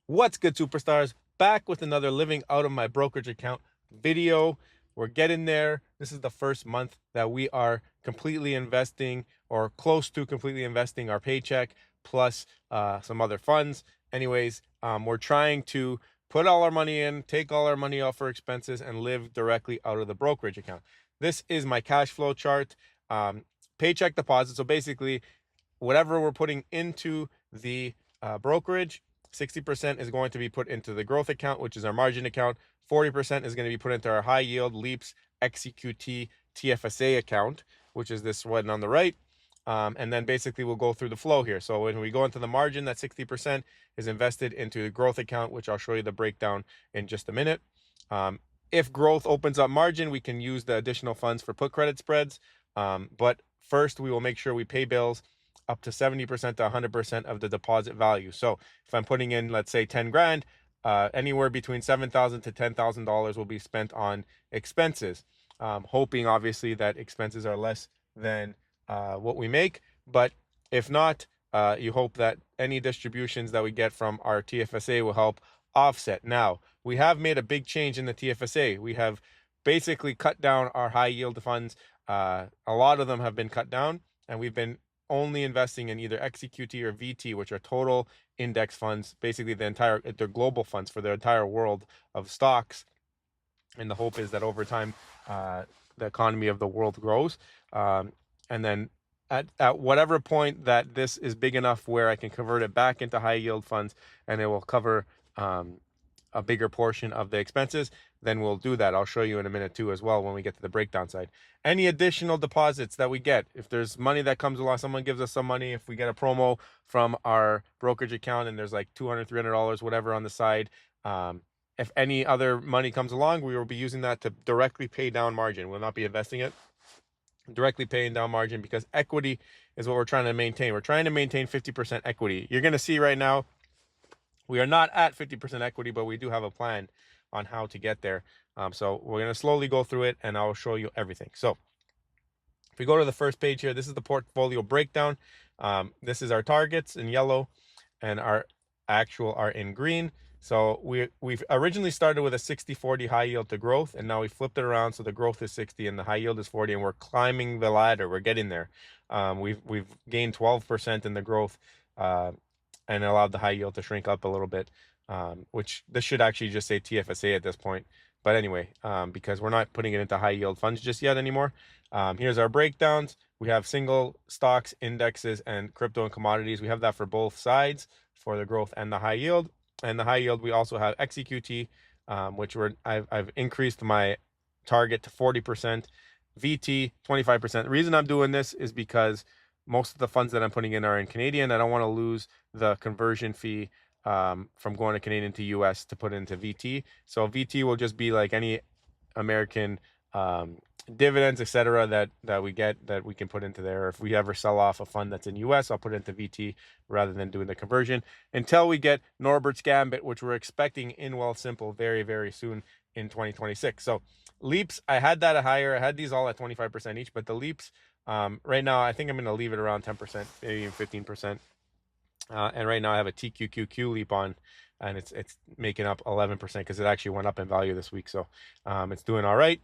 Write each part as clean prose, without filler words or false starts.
What's good, superstars? Back with another living out of my brokerage account video. We're getting there. This is the first month that we are completely investing or close to completely investing our paycheck plus some other funds. Anyways, we're trying to put all our money in, take all our money out for expenses, and live directly out of the brokerage account. This is my cash flow chart, paycheck deposit. So basically, whatever we're putting into the brokerage, 60% is going to be put into the growth account, which is our margin account. 40% is going to be put into our high yield leaps XEQT TFSA account, which is this one on the right. And then basically we'll go through the flow here. So when we go into the margin, that 60% is invested into the growth account, which I'll show you the breakdown in just a minute. If growth opens up margin, we can use the additional funds for put credit spreads. But first, we will make sure we pay bills up to 70% to 100% of the deposit value. So if I'm putting in, let's say 10 grand, anywhere between $7,000 to $10,000 will be spent on expenses. Hoping obviously that expenses are less than what we make. But if not, you hope that any distributions that we get from our TFSA will help offset. Now, we have made a big change in the TFSA. We have basically cut down our high yield funds. A lot of them have been cut down, and we've been only investing in either XEQT or VT, which are total index funds, basically they're global funds for the entire world of stocks. And the hope is that over time, the economy of the world grows. And then at whatever point that this is big enough where I can convert it back into high yield funds and it will cover a bigger portion of the expenses, then we'll do that. I'll show you in a minute too as well when we get to the breakdown side. Any additional deposits that we get, if there's money that comes along, someone gives us some money, if we get a promo from our brokerage account and there's like $200, $300, whatever on the side, if any other money comes along, we will be using that to directly pay down margin. We'll not be investing it, directly paying down margin, because equity is what we're trying to maintain. We're trying to maintain 50% equity. You're going to see right now, we are not at 50% equity, but we do have a plan on how to get there. So we're going to slowly go through it and I'll show you everything. So if we go to the first page here, this is the portfolio breakdown. This is our targets in yellow and our actual are in green. So we've originally started with a 60-40 high yield to growth, and now we flipped it around. So the growth is 60 and the high yield is 40, and we're climbing the ladder. We're getting there. We've gained 12% in the growth, and allowed the high yield to shrink up a little bit, which this should actually just say TFSA at this point. But anyway, because we're not putting it into high yield funds just yet anymore. Here's our breakdowns. We have single stocks, indexes, and crypto and commodities. We have that for both sides, for the growth and the high yield. And the high yield, we also have XEQT, which I've increased my target to 40%, VT 25%. The reason I'm doing this is because most of the funds that I'm putting in are in Canadian. I don't want to lose the conversion fee from going to Canadian to US to put into VT. So VT will just be like any American dividends, etc., that we get, that we can put into there. If we ever sell off a fund that's in US, I'll put it into VT rather than doing the conversion until we get Norbert's Gambit, which we're expecting in Wealthsimple very, very soon in 2026. So leaps, I had that higher. I had these all at 25% each, but the leaps, right now, I think I'm going to leave it around 10%, maybe even 15%. And right now I have a TQQQ leap on, and it's making up 11% because it actually went up in value this week. So it's doing all right.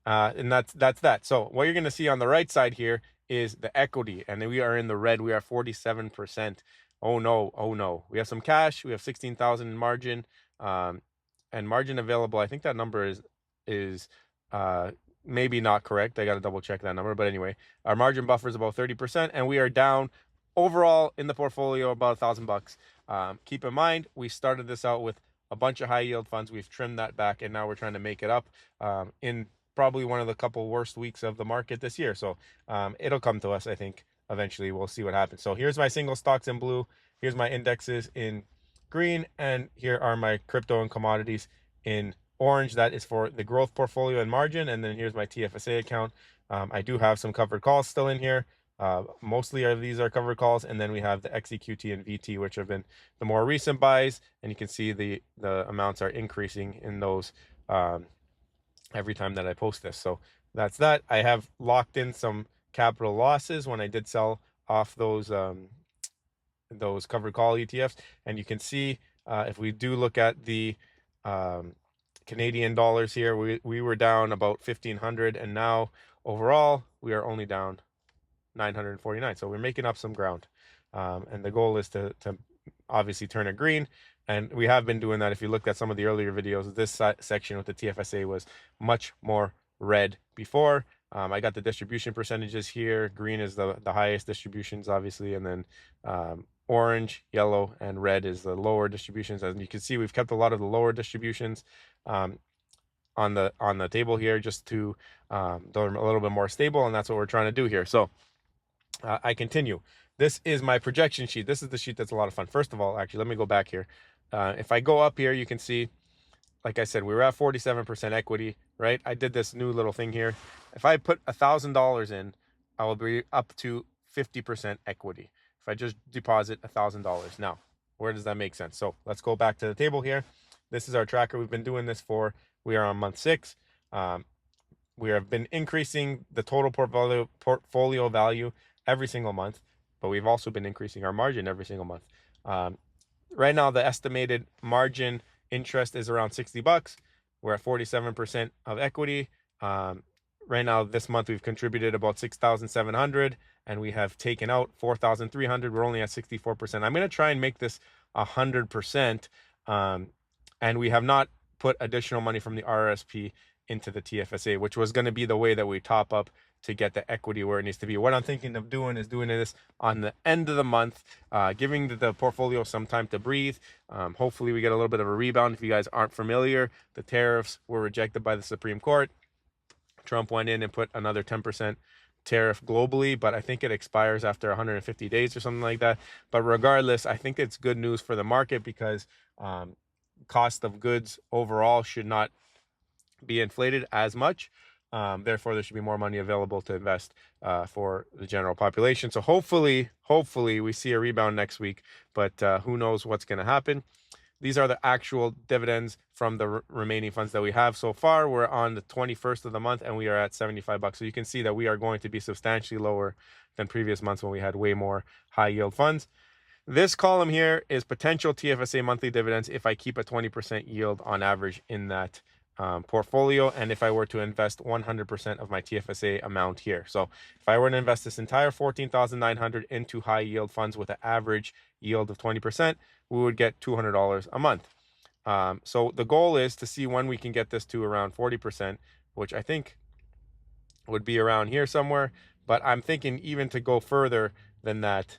And that's that. So what you're going to see on the right side here is the equity, and we are in the red. We are 47%. Oh no. We have some cash. We have 16,000 in margin, and margin available. I think that number is maybe not correct. I got to double check that number. But anyway, our margin buffer is about 30%, and we are down overall in the portfolio about $1,000. Keep in mind, we started this out with a bunch of high yield funds. We've trimmed that back, and now we're trying to make it up in probably one of the couple worst weeks of the market this year. So it'll come to us, I think, eventually. We'll see what happens. So here's my single stocks in blue. Here's my indexes in green, and here are my crypto and commodities in orange. That is for the growth portfolio and margin. And then here's my TFSA account. I do have some covered calls still in here. Mostly these are covered calls, and then we have the XEQT and VT, which have been the more recent buys, and you can see the amounts are increasing in those every time that I post this. So that's that. I have locked in some capital losses when I did sell off those covered call ETFs, and you can see If we do look at the Canadian dollars here, we were down about 1,500, and now overall we are only down 949. So we're making up some ground, and the goal is to obviously turn it green, and we have been doing that. If you looked at some of the earlier videos, this section with the TFSA was much more red before. I got the distribution percentages here. Green is the highest distributions, obviously, and then orange, yellow, and red is the lower distributions. As you can see, we've kept a lot of the lower distributions on the table here, just to they're a little bit more stable, and that's what we're trying to do here. So I continue. This is my projection sheet. This is the sheet that's a lot of fun. First of all, actually, let me go back here. If I go up here, you can see, like I said, we were at 47% equity, right? I did this new little thing here. If I put $1,000 in, I will be up to 50% equity. If I just deposit $1,000. Now, where does that make sense? So let's go back to the table here. This is our tracker. We've been doing this we are on month 6. We have been increasing the total portfolio value every single month, but we've also been increasing our margin every single month. Right now, the estimated margin interest is around $60. We're at 47% of equity. Right now, this month, we've contributed about 6,700, and we have taken out 4,300. We're only at 64%. I'm going to try and make this 100%, and we have not put additional money from the RRSP into the TFSA, which was going to be the way that we top up to get the equity where it needs to be. What I'm thinking of doing is doing this on the end of the month, giving the portfolio some time to breathe. Hopefully we get a little bit of a rebound. If you guys aren't familiar, the tariffs were rejected by the Supreme Court. Trump went in and put another 10% tariff globally, but I think it expires after 150 days or something like that. But regardless, I think it's good news for the market, because cost of goods overall should not be inflated as much. Therefore, there should be more money available to invest for the general population. So hopefully we see a rebound next week, but who knows what's going to happen. These are the actual dividends from the remaining funds that we have so far. We're on the 21st of the month, and we are at $75. So you can see that we are going to be substantially lower than previous months when we had way more high yield funds. This column here is potential TFSA monthly dividends if I keep a 20% yield on average in that portfolio, and if I were to invest 100% of my TFSA amount here. So if I were to invest this entire 14,900 into high yield funds with an average yield of 20%, we would get $200 a month. So the goal is to see when we can get this to around 40%, which I think would be around here somewhere, but I'm thinking even to go further than that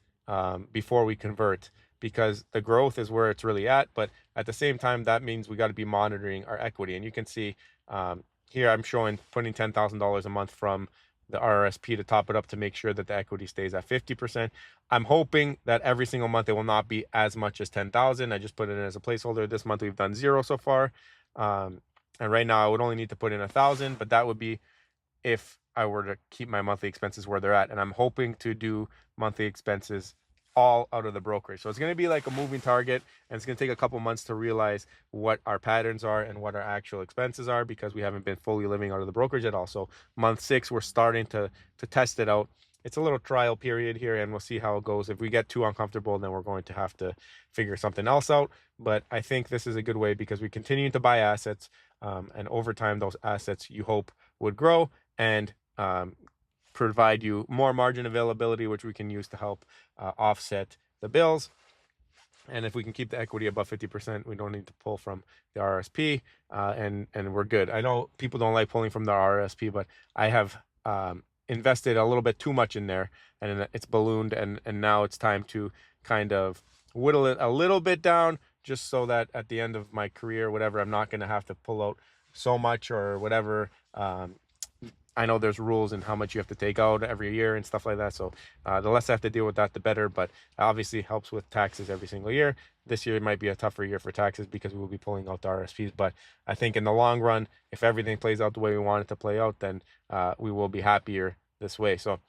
before we convert, because the growth is where it's really at. But at the same time, that means we got to be monitoring our equity. And you can see here I'm showing putting $10,000 a month from the RRSP to top it up to make sure that the equity stays at 50%. I'm hoping that every single month it will not be as much as 10,000. I just put it in as a placeholder. This month we've done 0 so far. And right now I would only need to put in 1,000, but that would be if I were to keep my monthly expenses where they're at. And I'm hoping to do monthly expenses all out of the brokerage. So it's going to be like a moving target, and it's going to take a couple months to realize what our patterns are and what our actual expenses are, because we haven't been fully living out of the brokerage at all. So month 6, we're starting to test it out. It's a little trial period here, and we'll see how it goes. If we get too uncomfortable, then we're going to have to figure something else out. But I think this is a good way, because we continue to buy assets, and over time, those assets you hope would grow and provide you more margin availability, which we can use to help offset the bills. And if we can keep the equity above 50%, we don't need to pull from the RSP, and we're good. I know people don't like pulling from the RSP, but I have invested a little bit too much in there, and it's ballooned, and now it's time to kind of whittle it a little bit down, just so that at the end of my career, whatever, I'm not going to have to pull out so much or whatever. I know there's rules in how much you have to take out every year and stuff like that. So the less I have to deal with that, the better. But obviously it helps with taxes every single year. This year might be a tougher year for taxes because we will be pulling out the RSPs. But I think in the long run, if everything plays out the way we want it to play out, then we will be happier this way. So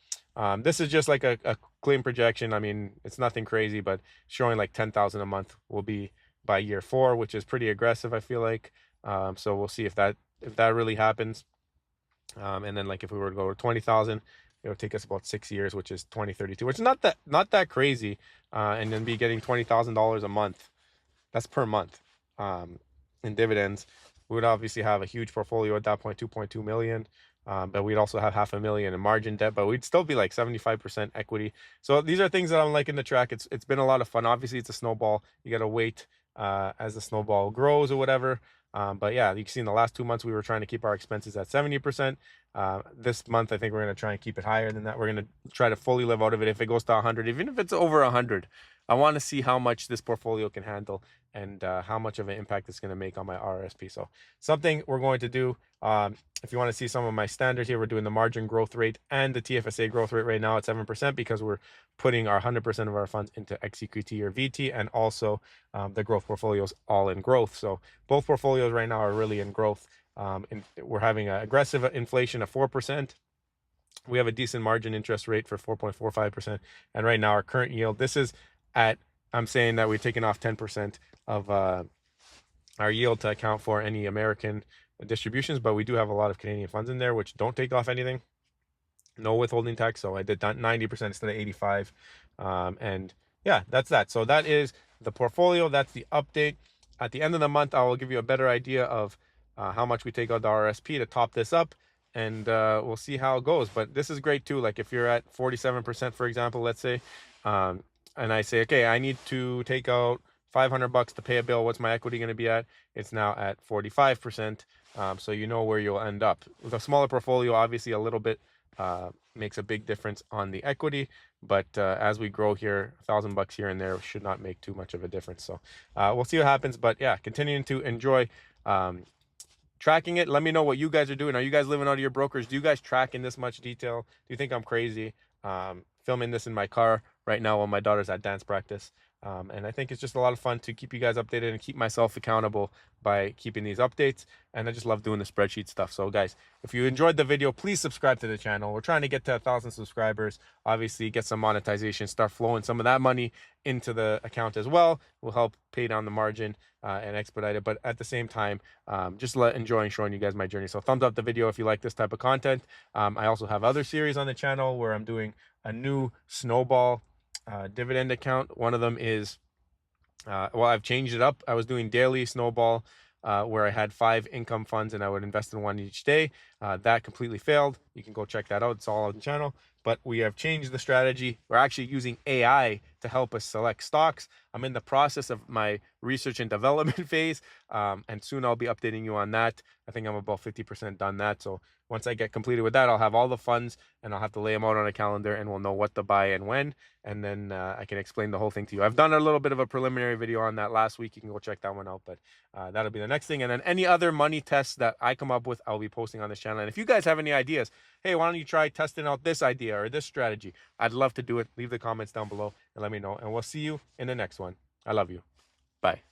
this is just like a clean projection. I mean, it's nothing crazy, but showing like 10,000 a month will be by year 4, which is pretty aggressive, I feel like. So we'll see if that really happens. And then like if we were to go to 20,000, it would take us about 6 years, which is 2032, which is not that crazy. And then be getting $20,000 a month That's per month in dividends. We would obviously have a huge portfolio at that point, 2.2 million. But we'd also have 500,000 in margin debt, but we'd still be like 75% equity. So these are things that I'm liking to track. It's been a lot of fun. Obviously, it's a snowball. You got to wait as the snowball grows or whatever. But yeah, you can see in the last 2 months, we were trying to keep our expenses at 70%. This month, I think we're going to try and keep it higher than that. We're going to try to fully live out of it. If it goes to 100, even if it's over 100, I want to see how much this portfolio can handle and how much of an impact it's going to make on my RRSP. So something we're going to do. If you want to see some of my standards here, we're doing the margin growth rate and the TFSA growth rate right now at 7% because we're putting our 100% of our funds into XEQT or VT, and also the growth portfolios all in growth. So both portfolios right now are really in growth. And we're having an aggressive inflation of 4%. We have a decent margin interest rate for 4.45%. And right now our current yield, this is at, I'm saying that we're taking off 10% of our yield to account for any American distributions, but we do have a lot of Canadian funds in there which don't take off anything, no withholding tax. So I did 90% instead of 85. And yeah, that's that. So that is the portfolio. That's the update. At the end of the month, I will give you a better idea of how much we take out the RSP to top this up, and we'll see how it goes. But this is great too. Like if you're at 47%, for example, let's say, and I say, okay, I need to take out $500 to pay a bill. What's my equity going to be at? It's now at 45%. So you know where you'll end up. With a smaller portfolio, obviously a little bit makes a big difference on the equity, but as we grow here, $1,000 here and there should not make too much of a difference. So we'll see what happens. But yeah, continuing to enjoy tracking it. Let me know what you guys are doing. Are you guys living out of your brokers? Do you guys track in this much detail? Do you think I'm crazy? Filming this in my car right now while my daughter's at dance practice. And I think it's just a lot of fun to keep you guys updated and keep myself accountable by keeping these updates. And I just love doing the spreadsheet stuff. So guys, if you enjoyed the video, please subscribe to the channel. We're trying to get to 1,000 subscribers, obviously get some monetization, start flowing some of that money into the account as well. Will help pay down the margin and expedite it. But at the same time, just enjoying showing you guys my journey. So thumbs up the video if you like this type of content. I also have other series on the channel where I'm doing a new snowball dividend account. One of them is, well, I've changed it up. I was doing daily snowball where I had 5 income funds and I would invest in one each day. That completely failed. You can go check that out. It's all on the channel. But we have changed the strategy. We're actually using AI to help us select stocks. I'm in the process of my research and development phase, and soon I'll be updating you on that. I think I'm about 50% done that. So once I get completed with that, I'll have all the funds and I'll have to lay them out on a calendar and we'll know what to buy and when. And then I can explain the whole thing to you. I've done a little bit of a preliminary video on that last week. You can go check that one out, but that'll be the next thing. And then any other money tests that I come up with, I'll be posting on this channel. And if you guys have any ideas, hey, why don't you try testing out this idea or this strategy? I'd love to do it. Leave the comments down below and let me know. And we'll see you in the next one. I love you. Bye.